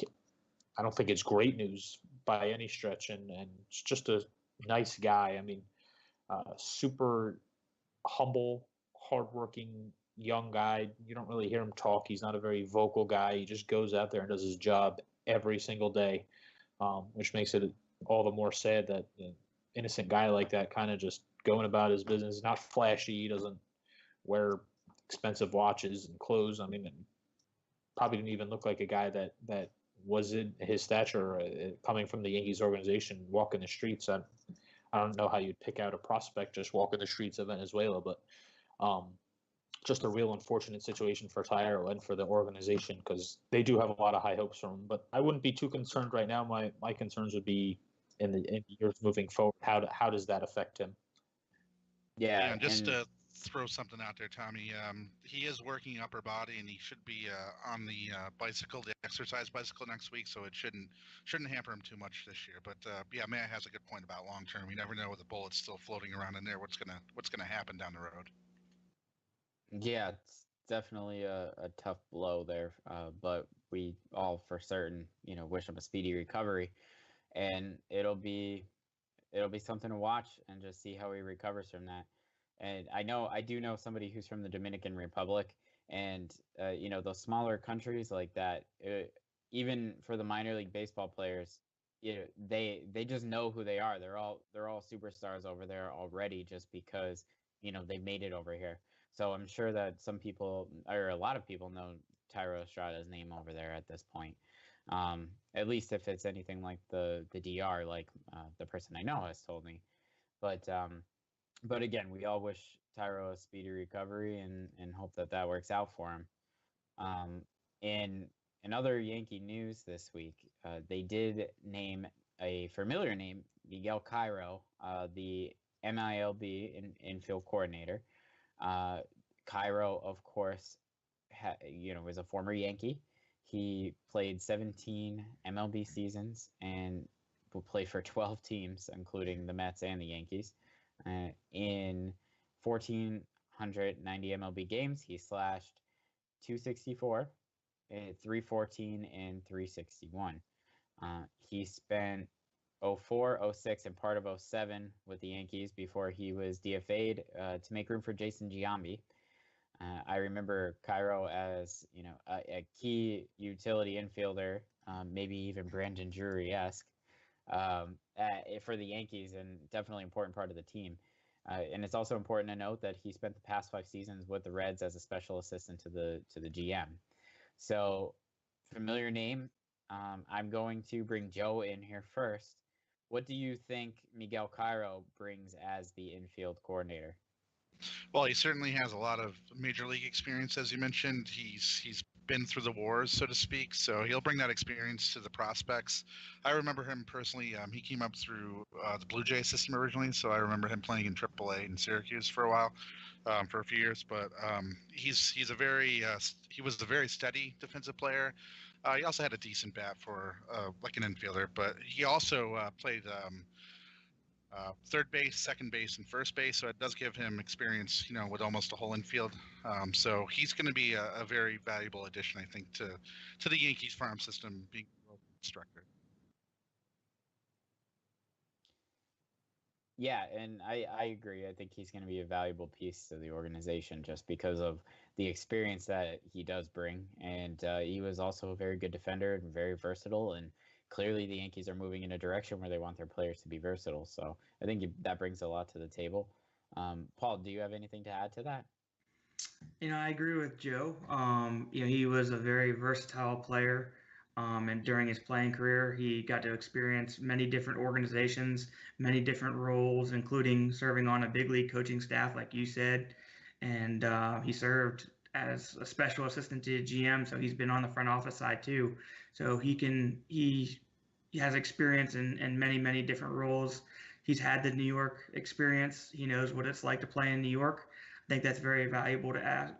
don't think it's great news by any stretch, and it's just a nice guy. I mean, super humble, hardworking young guy. You don't really hear him talk. He's not a very vocal guy. He just goes out there and does his job every single day, which makes it all the more sad that an innocent guy like that kind of just going about his business. Not flashy. He doesn't wear expensive watches and clothes. I mean, probably didn't even look like a guy that was in his stature coming from the Yankees organization, walking the streets. I don't know how you'd pick out a prospect just walking the streets of Venezuela, but just a real unfortunate situation for Tyro and for the organization, because they do have a lot of high hopes from him. But I wouldn't be too concerned right now. My concerns would be in the years moving forward. How does that affect him? Yeah, just to throw something out there, Tommy. He is working upper body, and he should be on the exercise bicycle next week, so it shouldn't hamper him too much this year. But yeah, Matt has a good point about long term. You never know with the bullets still floating around in there what's gonna happen down the road. Yeah, it's definitely a tough blow there, but we all for certain, wish him a speedy recovery, and it'll be something to watch and just see how he recovers from that. And I do know somebody who's from the Dominican Republic, and those smaller countries like that, even for the minor league baseball players, they just know who they are. They're all superstars over there already, just because they made it over here. So I'm sure that some people, or a lot of people, know Thairo Estrada's name over there at this point. At least if it's anything like the DR, like the person I know has told me. But again, we all wish Thairo a speedy recovery and hope that works out for him. In other Yankee news this week, they did name a familiar name, Miguel Cairo, the MiLB infield coordinator. Cairo, of course, was a former Yankee. He played 17 MLB seasons and played for 12 teams, including the Mets and the Yankees. In 1,490 MLB games, he slashed .264, .314, and .361. He spent 04, 06, and part of 07 with the Yankees before he was DFA'd to make room for Jason Giambi. I remember Cairo as a key utility infielder, maybe even Brandon Drury-esque, for the Yankees, and definitely an important part of the team. And it's also important to note that he spent the past 5 seasons with the Reds as a special assistant to the GM. So, familiar name. I'm going to bring Joe in here first. what do you think Miguel Cairo brings as the infield coordinator? Well, he certainly has a lot of major league experience, as you mentioned. He's been through the wars, so to speak, so he'll bring that experience to the prospects. I remember him personally. He came up through the Blue Jay system originally, so I remember him playing in AAA in Syracuse for a while, for a few years. But he was a very steady defensive player. He also had a decent bat for like an infielder, but he also played third base, second base, and first base. So it does give him experience, with almost a whole infield. So he's going to be a very valuable addition, I think, to the Yankees farm system being well constructed. Yeah, and I agree. I think he's going to be a valuable piece to the organization just because of the experience that he does bring. And he was also a very good defender and very versatile. And clearly the Yankees are moving in a direction where they want their players to be versatile. So I think that brings a lot to the table. Paul, do you have anything to add to that? I agree with Joe. He was a very versatile player. And during his playing career, he got to experience many different organizations, many different roles, including serving on a big league coaching staff, like you said. And he served as a special assistant to GM, so he's been on the front office side too. So he has experience in many different roles. He's had the New York experience. He knows what it's like to play in New York. I think that's very valuable to add,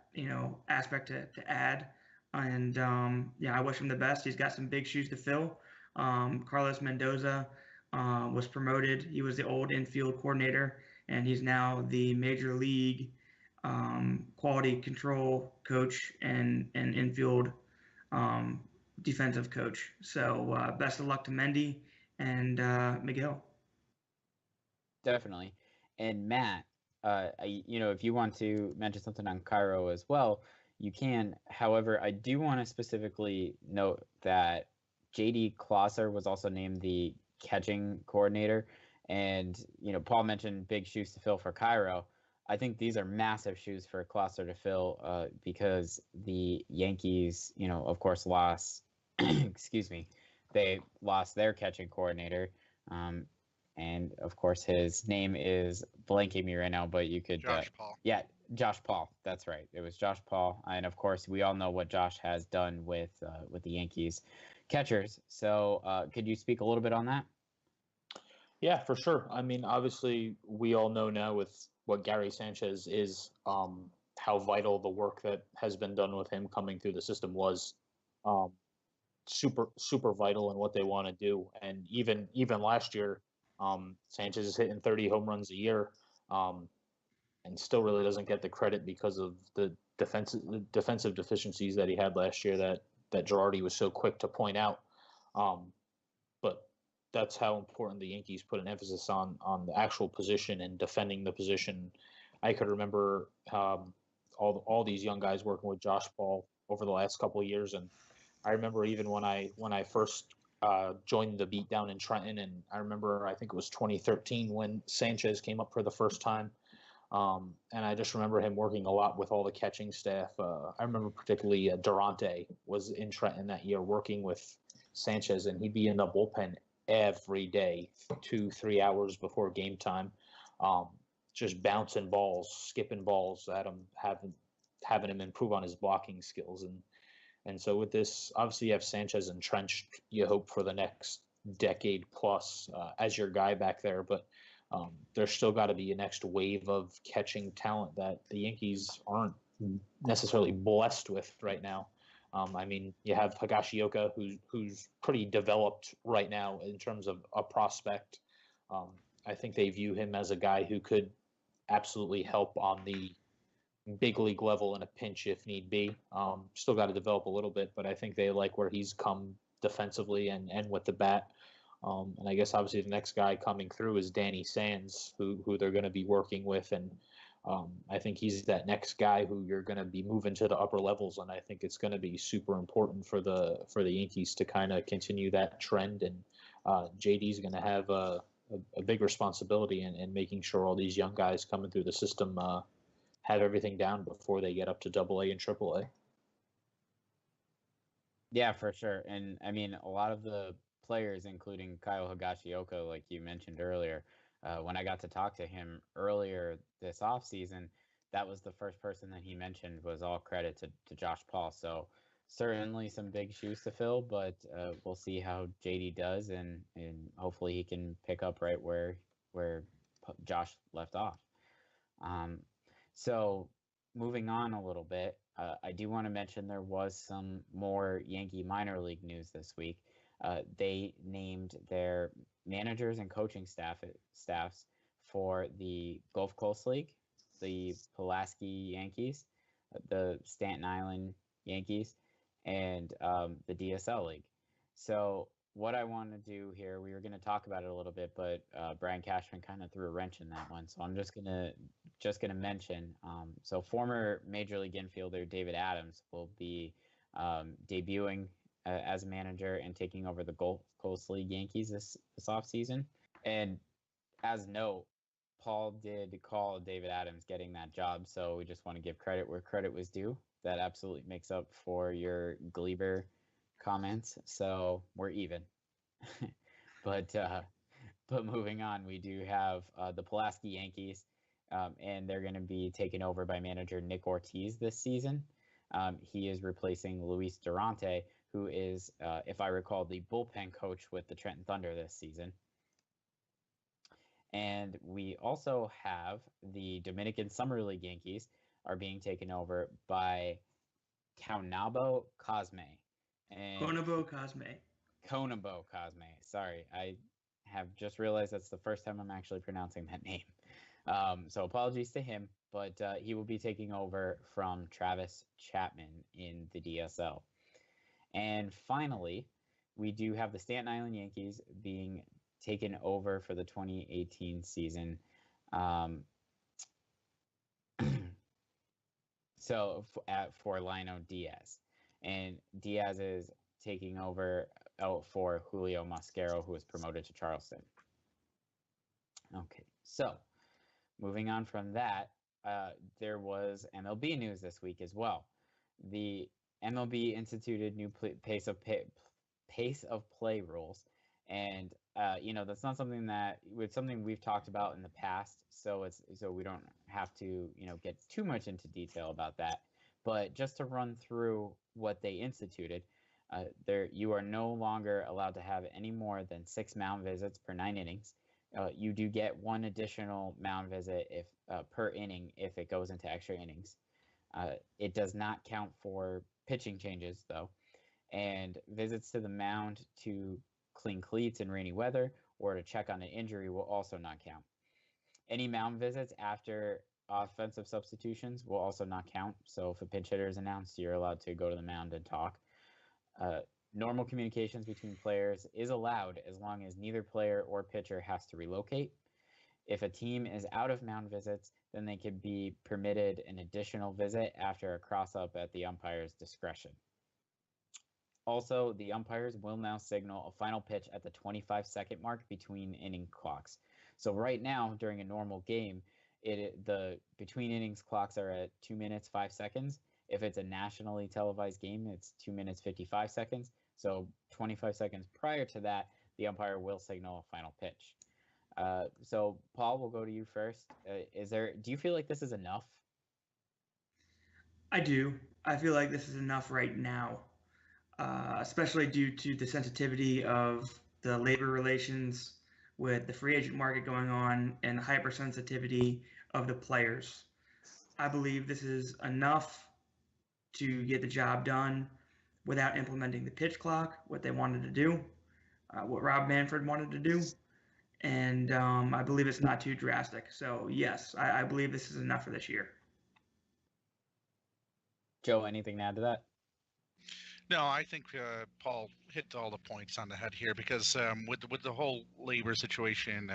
aspect to add. And I wish him the best. He's got some big shoes to fill. Carlos Mendoza was promoted. He was the old infield coordinator, and he's now the major league quality control coach and infield defensive coach. So best of luck to Mendy and Miguel. Definitely. And Matt, if you want to mention something on Cairo as well, you can. However, I do want to specifically note that JD Klosser was also named the catching coordinator. And, Paul mentioned big shoes to fill for Cairo. I think these are massive shoes for Klosser to fill because the Yankees, of course, lost, excuse me, they lost their catching coordinator. And, of course, his name is blanking me right now, but you could... Josh Paul. Yeah, Josh Paul. That's right. It was Josh Paul. And, of course, we all know what Josh has done with the Yankees catchers. So could you speak a little bit on that? Yeah, for sure. I mean, obviously, we all know now with what Gary Sanchez is, how vital the work that has been done with him coming through the system was. Super vital in what they want to do. And even last year, Sanchez is hitting 30 home runs a year, and still really doesn't get the credit because of the defensive deficiencies that he had last year that Girardi was so quick to point out. But that's how important the Yankees put an emphasis on the actual position and defending the position. I could remember all these young guys working with Josh Paul over the last couple of years, and I remember even when I first joined the beat down in Trenton, and I remember I think it was 2013 when Sanchez came up for the first time, and I just remember him working a lot with all the catching staff. I remember particularly Durante was in Trenton that year working with Sanchez, and he'd be in the bullpen every day, 2-3 hours before game time, just bouncing balls, skipping balls at him, having him improve on his blocking skills. And so with this, obviously you have Sanchez entrenched, you hope, for the next decade plus as your guy back there. But there's still got to be a next wave of catching talent that the Yankees aren't necessarily blessed with right now. I mean, you have Higashioka, who's pretty developed right now in terms of a prospect. I think they view him as a guy who could absolutely help on the big league level in a pinch if need be. Still got to develop a little bit, but I think they like where he's come defensively and with the bat. And I guess obviously the next guy coming through is Danny Sands, who they're going to be working with. And I think he's that next guy who you're going to be moving to the upper levels. And I think it's going to be super important for the Yankees to kind of continue that trend. And JD's going to have a big responsibility in making sure all these young guys coming through the system have everything down before they get up to AA and AAA. Yeah, for sure. And I mean, a lot of the players, including Kyle Higashioka, like you mentioned earlier. When I got to talk to him earlier this offseason, that was the first person that he mentioned was all credit to Josh Paul. So certainly some big shoes to fill, but we'll see how JD does, and hopefully he can pick up right where Josh left off. So moving on a little bit, I do want to mention there was some more Yankee minor league news this week. They named their managers and coaching staffs for the Gulf Coast League, the Pulaski Yankees, the Staten Island Yankees, and the DSL League. So what I want to do here, we were going to talk about it a little bit, but Brian Cashman kind of threw a wrench in that one. So I'm just gonna mention. So former Major League infielder David Adams will be debuting as a manager and taking over the Gulf Coast League Yankees this offseason. And as note, Paul did call David Adams getting that job, so we just want to give credit where credit was due. That absolutely makes up for your Gleber comments, so we're even. but moving on, we do have the Pulaski Yankees, and they're going to be taken over by manager Nick Ortiz this season. He is replacing Luis Durante, who is, if I recall, the bullpen coach with the Trenton Thunder this season. And we also have the Dominican Summer League Yankees are being taken over by Conobo Cosme. Conobo Cosme. Sorry, I have just realized that's the first time I'm actually pronouncing that name. So apologies to him, but he will be taking over from Travis Chapman in the DSL. And finally, we do have the Staten Island Yankees being taken over for the 2018 season. For Lino Diaz. And Diaz is taking over for Julio Mascaro, who was promoted to Charleston. Okay, so moving on from that, there was MLB news this week as well. The MLB instituted new pace of play rules, and that's not something something we've talked about in the past. So we don't have to get too much into detail about that. But just to run through what they instituted, you are no longer allowed to have any more than 6 mound visits per 9 innings. You do get 1 additional mound visit per inning if it goes into extra innings. It does not count for pitching changes, though. And visits to the mound to clean cleats in rainy weather or to check on an injury will also not count. Any mound visits after offensive substitutions will also not count. So if a pinch hitter is announced, you're allowed to go to the mound and talk. Normal communications between players is allowed as long as neither player or pitcher has to relocate. If a team is out of mound visits, then they could be permitted an additional visit after a cross-up at the umpire's discretion. Also, the umpires will now signal a final pitch at the 25-second mark between inning clocks. So right now, during a normal game, the between innings clocks are at 2 minutes 5 seconds. If it's a nationally televised game, it's 2 minutes 55 seconds. So 25 seconds prior to that, the umpire will signal a final pitch. So Paul, we'll go to you first. Do you feel like this is enough? I do. I feel like this is enough right now, especially due to the sensitivity of the labor relations with the free agent market going on and the hypersensitivity of the players. I believe this is enough to get the job done without implementing the pitch clock, what they wanted to do, what Rob Manfred wanted to do. And I believe it's not too drastic. So, yes, I believe this is enough for this year. Joe, anything to add to that? No, I think Paul hit all the points on the head here because with the whole labor situation,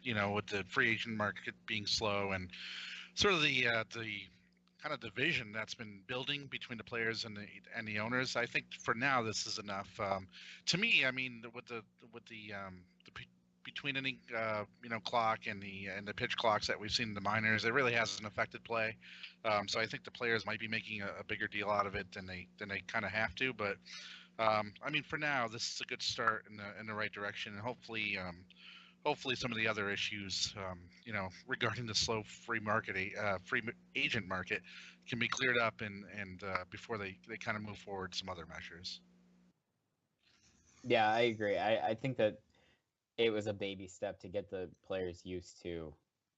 with the free agent market being slow and sort of the kind of division that's been building between the players and the owners, I think for now this is enough. To me, I mean, with the between inning clock and the pitch clocks that we've seen in the minors, it really hasn't affected play. So I think the players might be making a bigger deal out of it than they kind of have to. But I mean, for now, this is a good start in the right direction, and hopefully some of the other issues, regarding the slow agent market, can be cleared up and before they kind of move forward some other measures. Yeah, I agree. I think that it was a baby step to get the players used to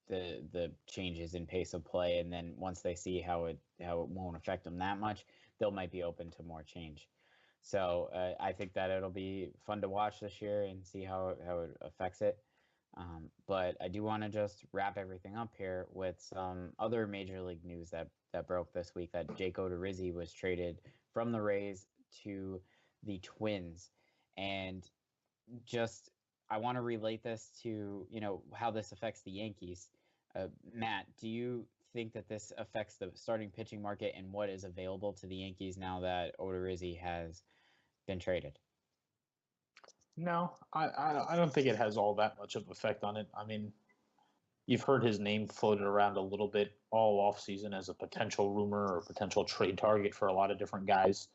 the changes in pace of play, and then once they see how it won't affect them that much, they might be open to more change. So I think that it'll be fun to watch this year and see how it affects it. But I do want to just wrap everything up here with some other major league news that broke this week, that Jake Odorizzi was traded from the Rays to the Twins. And just I want to relate this to, how this affects the Yankees. Matt, do you think that this affects the starting pitching market and what is available to the Yankees now that Odorizzi has been traded? No, I don't think it has all that much of effect on it. I mean, you've heard his name floated around a little bit all offseason as a potential rumor or potential trade target for a lot of different guys.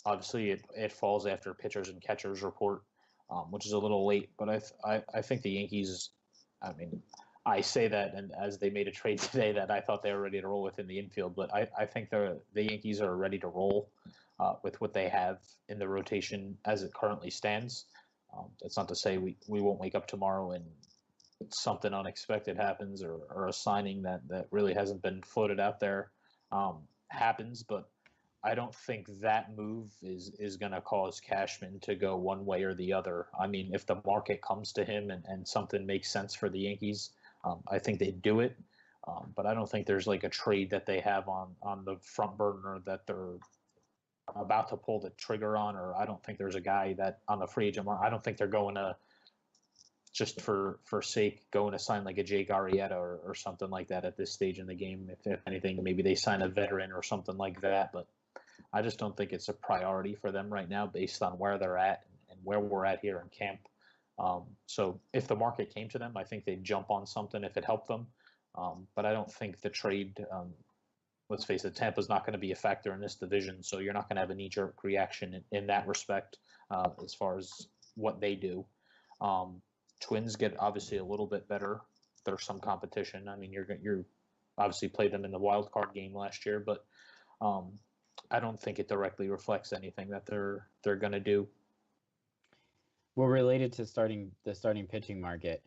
Obviously, it falls after pitchers and catchers report, which is a little late. But I think the Yankees, I mean, I say that, and as they made a trade today that I thought they were ready to roll within the infield, but I think the Yankees are ready to roll with what they have in the rotation as it currently stands. That's not to say we won't wake up tomorrow and something unexpected happens or a signing that really hasn't been floated out there happens, but I don't think that move is going to cause Cashman to go one way or the other. I mean, if the market comes to him and something makes sense for the Yankees, I think they'd do it. But I don't think there's like a trade that they have on the front burner that they're about to pull the trigger on, or I don't think there's a guy that on the free agent market. I don't think they're going to just for sake going to sign like a Jake Arrieta or something like that at this stage in the game. If anything, maybe they sign a veteran or something like that. But I just don't think it's a priority for them right now based on where they're at and where we're at here in camp. So if the market came to them, I think they'd jump on something if it helped them. But I don't think the trade, let's face it, Tampa's not going to be a factor in this division. So you're not going to have a knee-jerk reaction in that respect as far as what they do. Twins get obviously a little bit better. There's some competition. I mean, you're obviously played them in the wild card game last year, but I don't think it directly reflects anything that they're going to do. Well, related to the starting pitching market,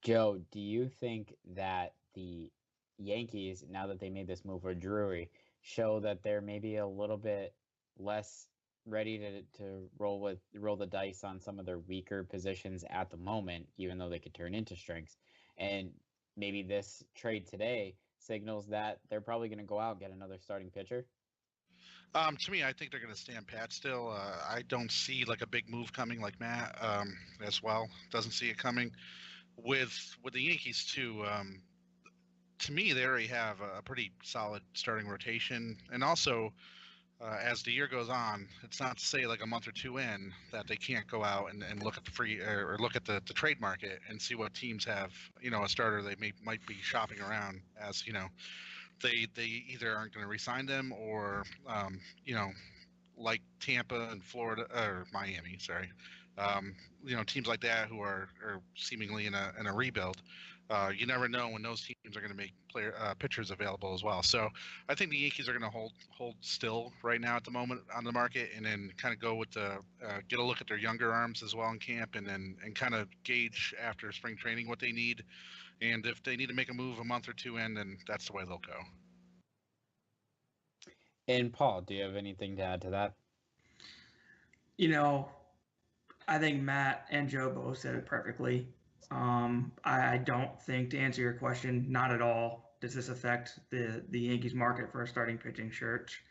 Joe, do you think that the Yankees, now that they made this move for Drury, show that they're maybe a little bit less ready to roll the dice on some of their weaker positions at the moment, even though they could turn into strengths? And maybe this trade today signals that they're probably going to go out and get another starting pitcher? To me, I think they're going to stand pat still. I don't see like a big move coming like Matt as well. Doesn't see it coming. With the Yankees too, to me, they already have a pretty solid starting rotation. And also, as the year goes on, it's not to say like a month or two in that they can't go out and look at the free or look at the trade market and see what teams have, a starter they might be shopping around as, they either aren't going to re-sign them or, like Tampa and Florida or Miami, sorry, teams like that who are seemingly in a rebuild. You never know when those teams are going to make pitchers available as well. So I think the Yankees are going to hold still right now at the moment on the market, and then kind of go with get a look at their younger arms as well in camp, and kind of gauge after spring training what they need. And if they need to make a move a month or two in, then that's the way they'll go. And Paul, do you have anything to add to that? I think Matt and Joe both said it perfectly. I don't think, to answer your question, not at all does this affect the Yankees market for a starting pitching search.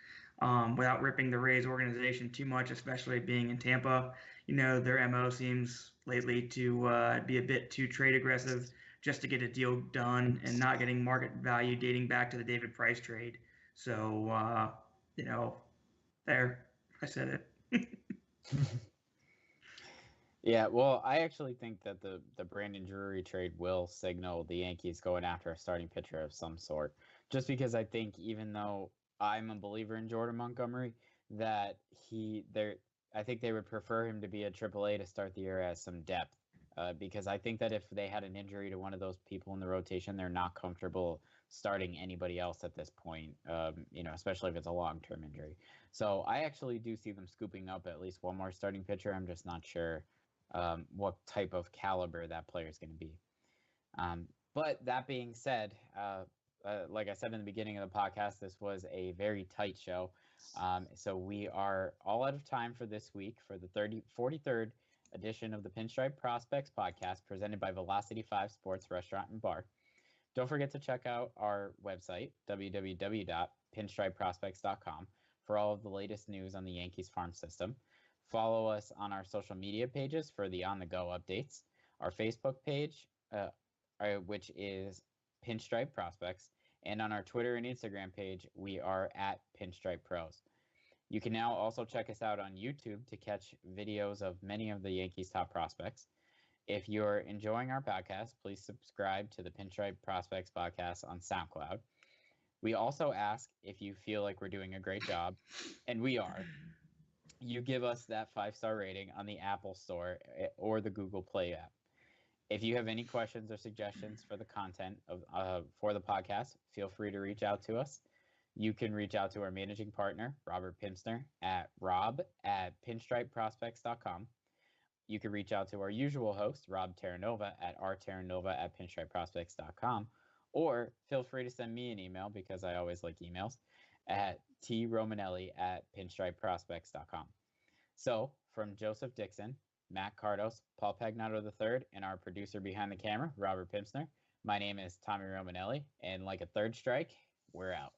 Without ripping the Rays organization too much, especially being in Tampa, their MO seems lately to be a bit too trade aggressive just to get a deal done and not getting market value dating back to the David Price trade. So, there, I said it. Yeah, well, I actually think that the Brandon Drury trade will signal the Yankees going after a starting pitcher of some sort. Just because I think, even though I'm a believer in Jordan Montgomery, that I think they would prefer him to be at AAA to start the year as some depth, because I think that if they had an injury to one of those people in the rotation, they're not comfortable starting anybody else at this point, especially if it's a long-term injury. So I actually do see them scooping up at least one more starting pitcher. I'm just not sure what type of caliber that player is going to be. But that being said, like I said in the beginning of the podcast, this was a very tight show. So we are all out of time for this week for the 43rd edition of the Pinstriped Prospects Podcast, presented by Velocity 5 Sports Restaurant and Bar. Don't forget to check out our website, www.pinstripeprospects.com, for all of the latest news on the Yankees farm system. Follow us on our social media pages for the on-the-go updates. Our Facebook page, which is Pinstripe Prospects, and on our Twitter and Instagram page, we are at Pinstripe Pros. You can now also check us out on YouTube to catch videos of many of the Yankees' top prospects. If you're enjoying our podcast, please subscribe to the Pinstripe Prospects Podcast on SoundCloud. We also ask if you feel like we're doing a great job, and we are. You give us that 5-star rating on the Apple Store or the Google Play app. If you have any questions or suggestions for the content for the podcast, feel free to reach out to us. You can reach out to our managing partner, Robert Pimsner, at rob@pinstripeprospects.com. You can reach out to our usual host, Rob Terranova, at rterranova@pinstripeprospects.com, or feel free to send me an email, because I always like emails, at tromanelli@pinstripeprospects.com. So, from Joseph Dixon, Matt Cardos, Paul Pagnato III, and our producer behind the camera, Robert Pimsner, my name is Tommy Romanelli, and like a third strike, we're out.